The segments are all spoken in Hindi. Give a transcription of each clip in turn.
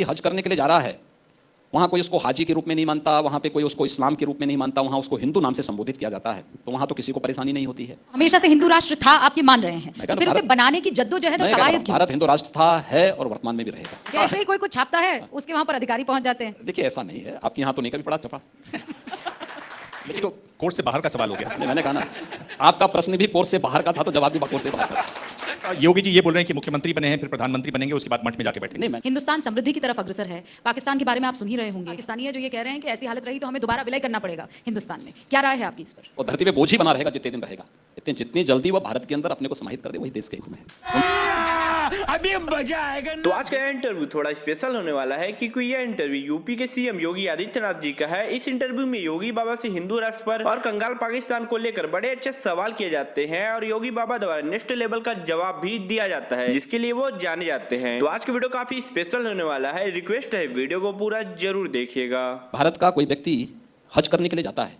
हज करने के लिए जा रहा है, वहां कोई उसको हाजी के रूप में नहीं मानता, वहां पे कोई उसको इस्लाम के रूप में नहीं मानता, वहां उसको हिंदू नाम से संबोधित किया जाता है, तो वहां तो किसी को परेशानी नहीं होती है। हमेशा से हिंदू राष्ट्र था, आप ये मान रहे हैं, तो फिर उसे बनाने की जद्दोजहद और कवायद क्यों? भारत हिंदू राष्ट्र था, है और वर्तमान में भी रहेगा। जैसे ही कोई कुछ छापता है उसके वहां पर अधिकारी पहुंच जाते हैं। देखिए ऐसा नहीं है, आपके यहाँ तो नहीं कभी पड़ा छपा। लेकिन तो कोर्ट से बाहर का सवाल हो गया। मैंने कहा ना, आपका प्रश्न भी कोर्ट से बाहर का था तो जवाब भी कोर्ट से बाहर का था। योगी जी ये बोल रहे हैं कि मुख्यमंत्री बने हैं, फिर प्रधानमंत्री बनेंगे, उसके बाद मठ में जाके बैठेंगे। नहीं, हिंदुस्तान समृद्धि की तरफ अग्रसर है। पाकिस्तान के बारे में आप सुन ही रहे होंगे, पाकिस्तानी है जो ये कह रहे हैं कि ऐसी हालत रही तो हमें दोबारा विलय करना पड़ेगा हिंदुस्तान में। क्या राय है आपकी इस पर? वो धरती पे बोझ ही बना रहेगा जितने दिन रहेगा, जितनी जल्दी वो भारत के अंदर अपने को समाहित कर दे वही देश के हित में है। अभी मजा आएगा। तो आज का इंटरव्यू थोड़ा स्पेशल होने वाला है क्योंकि यह इंटरव्यू यूपी के सीएम योगी आदित्यनाथ जी का है। इस इंटरव्यू में योगी बाबा से हिंदू राष्ट्र पर और कंगाल पाकिस्तान को लेकर बड़े अच्छे सवाल किए जाते हैं और योगी बाबा द्वारा नेक्स्ट लेवल का जवाब भी दिया जाता है, जिसके लिए वो जाने जाते हैं। तो आज का वीडियो काफी स्पेशल होने वाला है, रिक्वेस्ट है वीडियो को पूरा जरूर देखिएगा। भारत का कोई व्यक्ति हज करने के लिए जाता है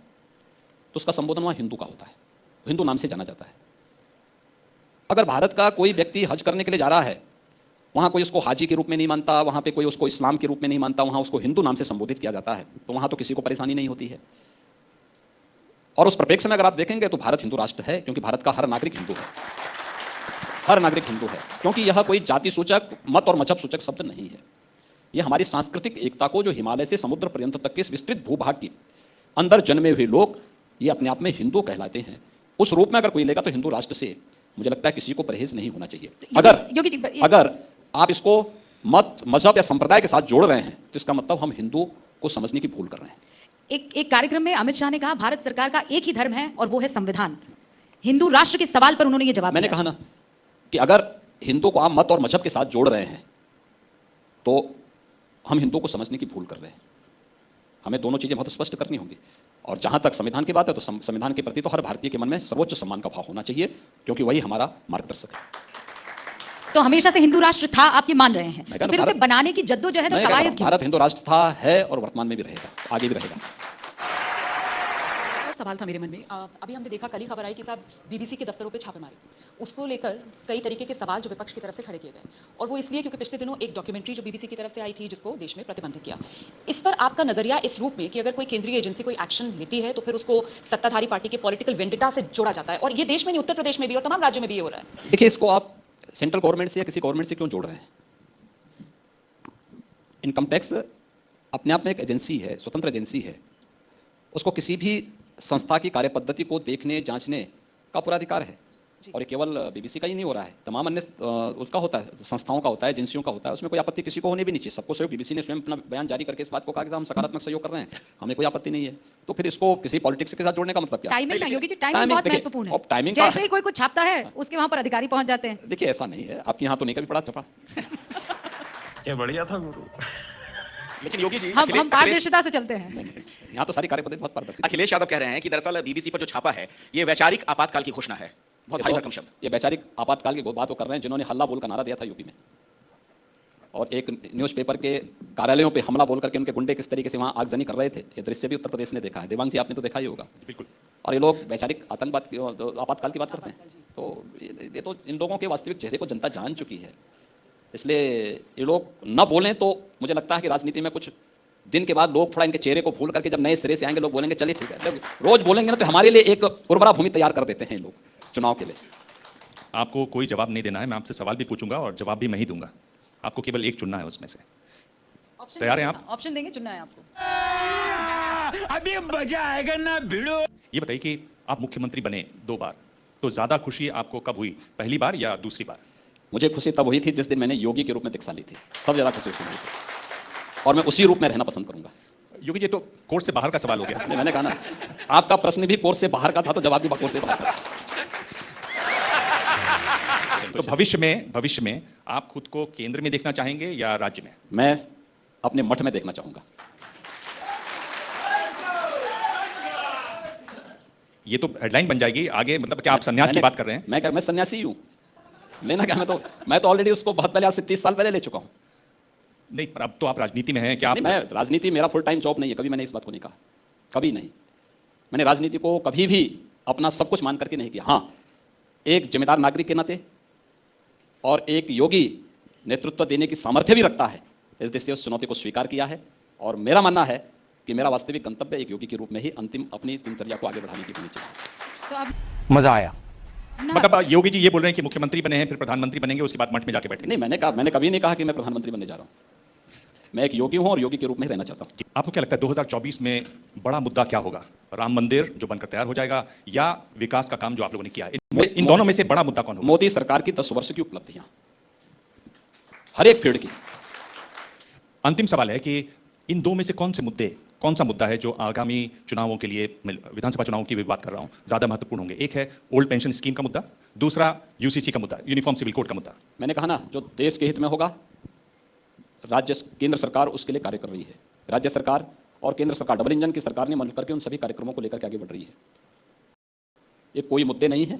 तो उसका संबोधन वहां हिंदू का होता है, हिंदू नाम से जाना जाता है। अगर भारत का कोई व्यक्ति हज करने के लिए जा रहा है, वहां कोई उसको हाजी के रूप में नहीं मानता, वहां पे कोई उसको इस्लाम के रूप में नहीं मानता, वहां उसको हिंदू नाम से संबोधित किया जाता है, तो वहां तो किसी को परेशानी नहीं होती है। और उस परिप्रेक्ष्य में अगर आप देखेंगे तो भारत हिंदू राष्ट्र है, क्योंकि भारत का हर नागरिक हिंदू है, हर नागरिक हिंदू है, क्योंकि यह कोई जाति सूचक, मत और मजहब सूचक शब्द नहीं है। यह हमारी सांस्कृतिक एकता को, जो हिमालय से समुद्र पर्यंत तक के इस विस्तृत भूभाग के अंदर जन्मे हुए लोग, ये अपने आप में हिंदू कहलाते हैं, उस रूप में अगर कोई लेगा तो हिंदू राष्ट्र से मुझे लगता है किसी को परहेज नहीं होना चाहिए। अगर आप इसको मत, मजहब या संप्रदाय के साथ जोड़ रहे हैं तो इसका मतलब हम हिंदू को समझने की भूल कर रहे हैं। एक कार्यक्रम में अमित शाह ने कहा भारत सरकार का एक ही धर्म है और वो है संविधान। हिंदू राष्ट्र के सवाल पर उन्होंने ये जवाब मैंने कहा ना कि अगर हिंदू को आप मत और मजहब के साथ जोड़ रहे हैं तो हम हिंदू को समझने की भूल कर रहे हैं। हमें दोनों चीजें बहुत स्पष्ट करनी होंगी। और जहां तक संविधान की बात है तो संविधान के प्रति तो हर भारतीय के मन में सर्वोच्च सम्मान का भाव होना चाहिए, क्योंकि वही हमारा मार्गदर्शक है। तो हमेशा से हिंदू राष्ट्र था, आप ये मान रहे हैं, तो फिर उसे बनाने की जद्दोजहद और कवायद क्यों? भारत हिंदू राष्ट्र था, है और वर्तमान में भी रहेगा, आगे भी रहेगा। सवाल था मेरे मन में, अभी हमने देखा, कल ही खबर आई कि साहब बीबीसी के दफ्तरों पे छापे मारे, उसको लेकर कई तरीके के सवाल जो विपक्ष की तरफ से खड़े किए गए, और वो इसलिए क्योंकि पिछले दिनों एक डॉक्यूमेंट्री जो बीबीसी की तरफ से आई थी जिसको देश में प्रतिबंधित किया। इस पर आपका नजरिया इस रूप में कि अगर कोई केंद्रीय एजेंसी कोई एक्शन लेती है तो फिर उसको सत्ताधारी पार्टी के पॉलिटिकल वेंडिटा से जोड़ा जाता है, और ये देश में नहीं, उत्तर प्रदेश में भी और तमाम राज्यों में भी हो रहा है। देखिए, इसको आप सेंट्रल गवर्नमेंट से या किसी गवर्नमेंट से क्यों जोड़ रहे हैं? इनकम टैक्स अपने आप में एक एजेंसी है, स्वतंत्र एजेंसी है, उसको किसी भी संस्था की कार्यपद्धति को देखने जांचने का पूरा अधिकार है। और ये केवल बीबीसी का ही नहीं हो रहा है, तमाम अन्य उसका होता है, संस्थाओं का होता है, एजेंसियों का होता है, उसमें कोई आपत्ति किसी को होने भी नहीं चाहिए। सबको सहयोग, बीबीसी ने स्वयं अपना बयान जारी करके इस बात को कहा कि हम सकारात्मक सहयोग कर रहे हैं, हमें कोई आपत्ति नहीं है। तो फिर इसको किसी पॉलिटिक्स के साथ जोड़ने का मतलब क्या? टाइमिंग ना योगी जी, टाइमिंग बहुत महत्वपूर्ण है। टाइमिंग जैसे ही कोई कुछ छापता है उसके वहां पर अधिकारी पहुंच जाते हैं। देखिए ऐसा नहीं है, आपके यहाँ तो नहीं कभी पड़ा छपा। क्या बढ़िया था गुरु। लेकिन योगी जी हम पारदर्शिता से चलते हैं। यहाँ तो सारी कार्यपद्धति बहुत पारदर्शी। अखिलेश यादव कह रहे हैं कि दरअसल बीबीसी पर जो छापा है ये वैचारिक आपातकाल की घोषणा है। बहुत भारी भरकम शब्द। ये वैचारिक आपातकाल की बात वो कर रहे हैं जिन्होंने हल्ला बोल का नारा दिया था यूपी में, और एक न्यूज़पेपर के कार्यालयों पे हमला बोल करके उनके गुंडे किस तरीके से वहां आगजनी कर रहे थे, ये दृश्य भी उत्तर प्रदेश ने देखा है। देवांग जी, आपने तो देखा ही होगा। बिल्कुल। और ये लोग वैचारिक आतंकवाद की, आपातकाल की बात करते हैं, तो ये तो इन लोगों के वास्तविक चेहरे को जनता जान चुकी है। इसलिए ये लोग न बोलें तो मुझे लगता है कि राजनीति में कुछ दिन के बाद लोग थोड़ा इनके चेहरे को भूल करके जब नए सिरे से आएंगे, लोग बोलेंगे चलिए ठीक है। जब रोज बोलेंगे ना तो हमारे लिए एक उर्वरा भूमि तैयार कर देते हैं लोग चुनाव के लिए। आपको कोई जवाब नहीं देना है, मैं आपसे सवाल भी पूछूंगा और जवाब भी मैं ही दूंगा। आपको केवल एक चुनना है उसमें से। तैयार हैं आप? ऑप्शन देंगे, चुनना है आपको। अभी मजा आएगा ना भिड़ो। ये बताइए कि आप मुख्यमंत्री बने 2 बार, तो ज्यादा खुशी आपको कब हुई, पहली बार या दूसरी बार? मुझे खुशी तब हुई थी जिस दिन मैंने योगी के रूप में दीक्षा ली थी, सबसे ज्यादा खुशी उसमें हुई थी, और मैं उसी रूप में रहना पसंद करूंगा। योगी जी तो कोर्ट से बाहर का सवाल हो गया। मैंने कहा ना, आपका प्रश्न भी कोर्ट से बाहर का था तो जवाब भी कोर्ट से बाहर का था। तो भविष्य में आप खुद को केंद्र में देखना चाहेंगे या राज्य में? मैं अपने मठ में देखना चाहूंगा। ये तो हेडलाइन बन जाएगी आगे, मतलब क्या आप संन्यास की बात कर रहे हैं? मैं सन्यासी हूं, लेना क्या? मैं तो ऑलरेडी उसको बहुत पहले, आज से 30 साल पहले ले चुका हूं। नहीं, पर अब तो आप राजनीति में हैं, क्या आप? मैं राजनीति, मेरा फुल टाइम जॉब नहीं है, कभी मैंने इस बात को नहीं कहा, कभी नहीं। मैंने राजनीति को कभी भी अपना सब कुछ मान करके नहीं किया। हाँ, एक जिम्मेदार नागरिक के नाते और एक योगी नेतृत्व देने की सामर्थ्य भी रखता है, इस दृष्टि से उस चुनौती को स्वीकार किया है और मेरा मानना है कि मेरा वास्तविक गंतव्य एक योगी के रूप में ही अंतिम अपनी दिनचर्या को आगे बढ़ाने की होनी चाहिए। तो अब मजा आया। मतलब योगी जी ये बोल रहे हैं कि मुख्यमंत्री बने हैं फिर प्रधानमंत्री बनेंगे उसके बाद मठ में जाके बैठेंगे। नहीं, मैंने कभी नहीं कहा कि मैं प्रधानमंत्री बनने जा रहा हूं। मैं एक योगी हूं और योगी के रूप में रहना चाहता हूं। आपको क्या लगता है 2024 में बड़ा मुद्दा क्या होगा? राम मंदिर जो बनकर तैयार हो जाएगा या विकास का काम जो आप लोगों ने किया? इन दोनों में से बड़ा मुद्दा कौन होगा? मोदी सरकार की 10 वर्ष की उपलब्धियां, हर एक फील्ड की। अंतिम सवाल है कि इन दो में से कौन सा मुद्दा है जो आगामी चुनावों के लिए, विधानसभा चुनावों की भी बात कर रहा हूं, ज्यादा महत्वपूर्ण होंगे? एक है ओल्ड पेंशन स्कीम का मुद्दा, दूसरा यूसीसी का मुद्दा, यूनिफॉर्म सिविल कोड का मुद्दा। मैंने कहा ना, जो देश के हित में होगा, केंद्र सरकार उसके लिए कार्य कर रही है। राज्य सरकार और केंद्र सरकार, डबल इंजन की सरकार ने मिलकर के उन सभी कार्यक्रमों को लेकर के आगे बढ़ रही है। ये कोई मुद्दे नहीं है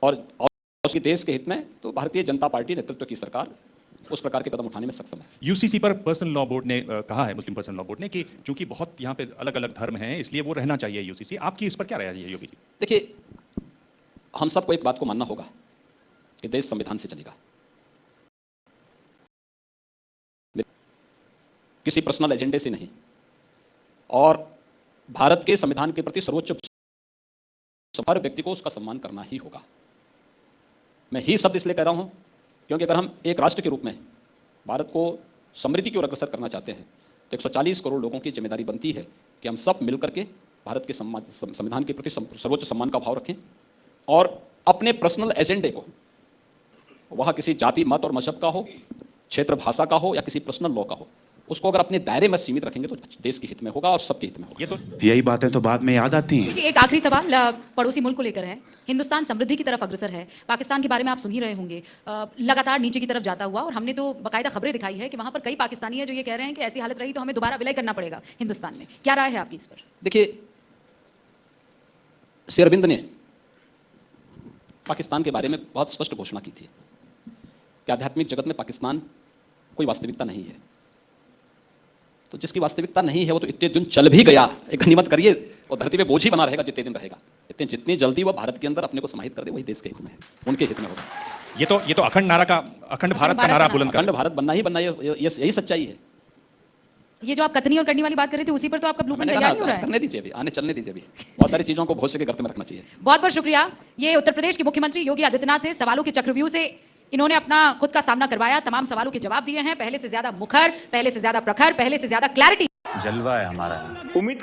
और उसकी देश के हित में तो भारतीय जनता पार्टी नेतृत्व की सरकार उस प्रकार के कदम उठाने में सक्षम है। यूसीसी पर पर्सनल लॉ बोर्ड ने कहा है, मुस्लिम पर्सनल लॉ बोर्ड ने, कि चूंकि बहुत यहां पे अलग अलग धर्म हैं इसलिए वो रहना चाहिए यूसीसी। आपकी इस पर क्या राय है योगी जी? देखिए, हम सबको एक बात को मानना होगा कि देश संविधान से चलेगा, किसी पर्सनल एजेंडे से नहीं। और भारत के संविधान के प्रति सर्वोच्च हर व्यक्ति को उसका सम्मान करना ही होगा। मैं ही शब्द इसलिए कह रहा हूं क्योंकि अगर हम एक राष्ट्र के रूप में भारत को समृद्धि की ओर अग्रसर करना चाहते हैं तो 140 करोड़ लोगों की जिम्मेदारी बनती है कि हम सब मिलकर के भारत के संविधान के प्रति सर्वोच्च सम्मान का भाव रखें और अपने पर्सनल एजेंडे को, वह किसी जाति, मत और मजहब का हो, क्षेत्र, भाषा का हो या किसी पर्सनल लॉ का हो, उसको अगर अपने दायरे में सीमित रखेंगे तो देश के हित में होगा और सबके हित में होगा। ये तो यही बातें तो बाद में याद आती हैं। एक आखिरी सवाल पड़ोसी मुल्क को लेकर है। हिंदुस्तान समृद्धि की तरफ अग्रसर है, पाकिस्तान के बारे में आप सुन ही रहे होंगे, लगातार नीचे की तरफ जाता हुआ, और हमने तो बाकायदा खबरें दिखाई है कि वहां पर कई पाकिस्तानी है जो ये कह रहे हैं कि ऐसी हालत रही तो हमें दोबारा विलय करना पड़ेगा हिंदुस्तान में। क्या राय है आपकी इस पर? देखिए, श्री अरविंद ने पाकिस्तान के बारे में बहुत स्पष्ट घोषणा की थी कि आध्यात्मिक जगत में पाकिस्तान कोई वास्तविकता नहीं है। तो जिसकी वास्तविकता नहीं है वो तो इतने दिन चल भी गया, एक गनीमत करिए, और धरती पे बोझ ही बना रहेगा जितने दिन रहेगा। जितनी जल्दी वह भारत के अंदर अपने को समाहित कर दे वही देश के हित में है, उनके हित में होगा। ये तो अखंड भारत का नारा बुलंद कर, अखंड भारत बनना ही बनना, यही सच्चाई है। ये जो आप कतनी और करनी वाली बात कर रहे थे उसी पर तो आपका ब्लूप्रिंट तैयार नहीं हो रहा है। करने दीजिए, अभी आने चलने दीजिए, अभी बहुत सारी चीजों को भोज के गर्त में रखना चाहिए। बहुत बहुत शुक्रिया। ये उत्तर प्रदेश के मुख्यमंत्री योगी आदित्यनाथ थे। सवालों के चक्रव्यूह से इन्होंने अपना खुद का सामना करवाया, तमाम सवालों के जवाब दिए हैं, पहले से ज्यादा मुखर, पहले से ज्यादा प्रखर, पहले से ज्यादा क्लैरिटी। जलवा है हमारा। उम्मीद